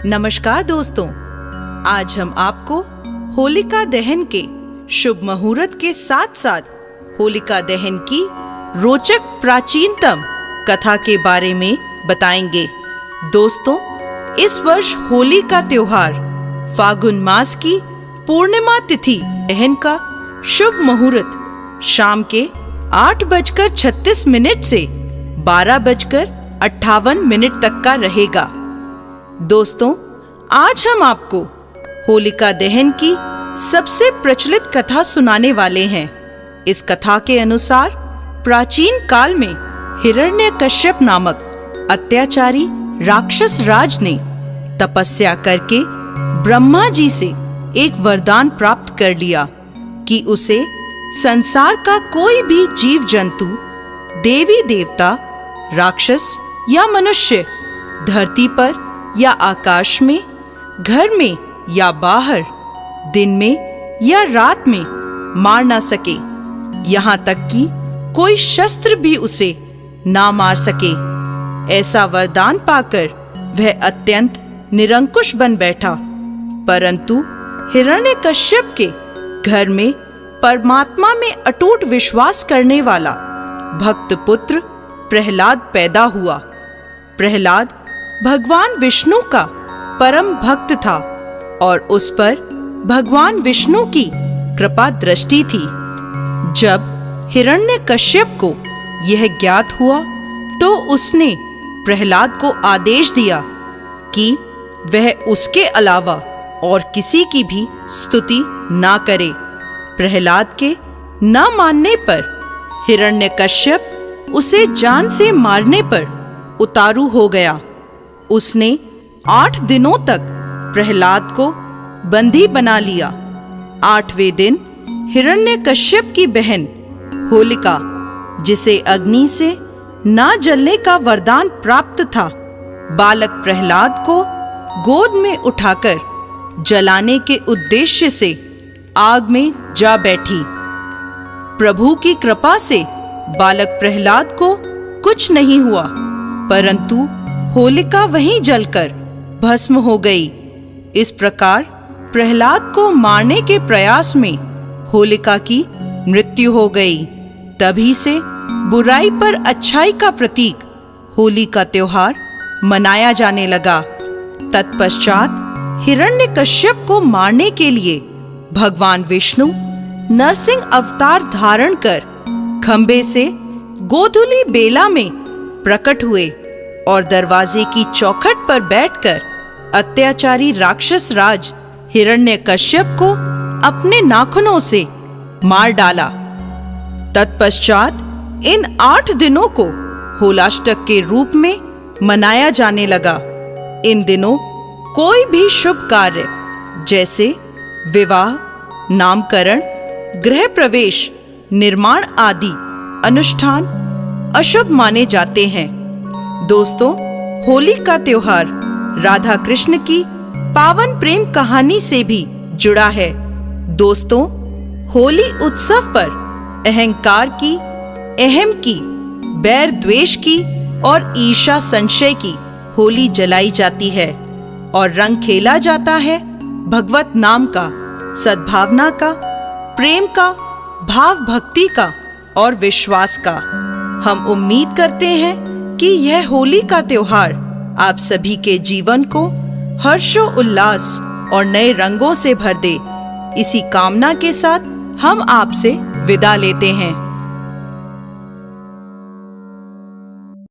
नमस्कार दोस्तों, आज हम आपको होलिका दहन के शुभ मुहूर्त के साथ साथ होलिका दहन की रोचक प्राचीनतम कथा के बारे में बताएंगे। दोस्तों, इस वर्ष होली का त्योहार फागुन मास की पूर्णिमा तिथि दहन का शुभ मुहूर्त शाम के 8:36 से 12:58 तक का रहेगा। दोस्तों, आज हम आपको होलिका दहन की सबसे प्रचलित कथा सुनाने वाले हैं। इस कथा के अनुसार प्राचीन काल में हिरण्यकश्यप नामक अत्याचारी राक्षस राज ने तपस्या करके ब्रह्मा जी से एक वरदान प्राप्त कर लिया कि उसे संसार का कोई भी जीव जंतु, देवी देवता, राक्षस या मनुष्य धरती पर या आकाश में, घर में या बाहर, दिन में या रात में मार ना सके, यहाँ तक कि कोई शस्त्र भी उसे ना मार सके। ऐसा वरदान पाकर वह अत्यंत निरंकुश बन बैठा। परंतु हिरण्यकश्यप के घर में परमात्मा में अटूट विश्वास करने वाला भक्त पुत्र प्रहलाद पैदा हुआ। प्रहलाद भगवान विष्णु का परम भक्त था और उस पर भगवान विष्णु की कृपा दृष्टि थी। जब हिरण्यकश्यप को यह ज्ञात हुआ तो उसने प्रहलाद को आदेश दिया कि वह उसके अलावा और किसी की भी स्तुति ना करे। प्रहलाद के न मानने पर हिरण्यकश्यप उसे जान से मारने पर उतारू हो गया। उसने 8 दिनों तक प्रहलाद को बंदी बना लिया। 8वें दिन हिरण्यकश्यप की बहन होलिका, जिसे अग्नि से ना जलने का वरदान प्राप्त था, बालक प्रहलाद को गोद में उठाकर जलाने के उद्देश्य से आग में जा बैठी। प्रभु की कृपा से बालक प्रहलाद को कुछ नहीं हुआ, परंतु होलिका वहीं जलकर भस्म हो गई। इस प्रकार प्रहलाद को मारने के प्रयास में होलिका की मृत्यु हो गई। तभी से बुराई पर अच्छाई का प्रतीक होली का त्योहार मनाया जाने लगा। तत्पश्चात हिरण्यकश्यप को मारने के लिए भगवान विष्णु नरसिंह अवतार धारण कर खंबे से गोधुली बेला में प्रकट हुए और दरवाजे की चौखट पर बैठकर अत्याचारी राक्षस राज हिरण्यकश्यप को अपने नाखूनों से मार डाला। तत्पश्चात इन 8 दिनों को होलाष्टक के रूप में मनाया जाने लगा। इन दिनों कोई भी शुभ कार्य जैसे विवाह, नामकरण, गृह प्रवेश, निर्माण आदि अनुष्ठान अशुभ माने जाते हैं। दोस्तों, होली का त्योहार राधा कृष्ण की पावन प्रेम कहानी से भी जुड़ा है। दोस्तों, होली उत्सव पर अहंकार की, अहम की, बैर द्वेष की और ईर्ष्या संशय की होली जलाई जाती है और रंग खेला जाता है भगवत नाम का, सद्भावना का, प्रेम का, भाव भक्ति का और विश्वास का। हम उम्मीद करते हैं कि यह होली का त्योहार आप सभी के जीवन को हर्षो उल्लास और नए रंगों से भर दे। इसी कामना के साथ हम आपसे विदा लेते हैं।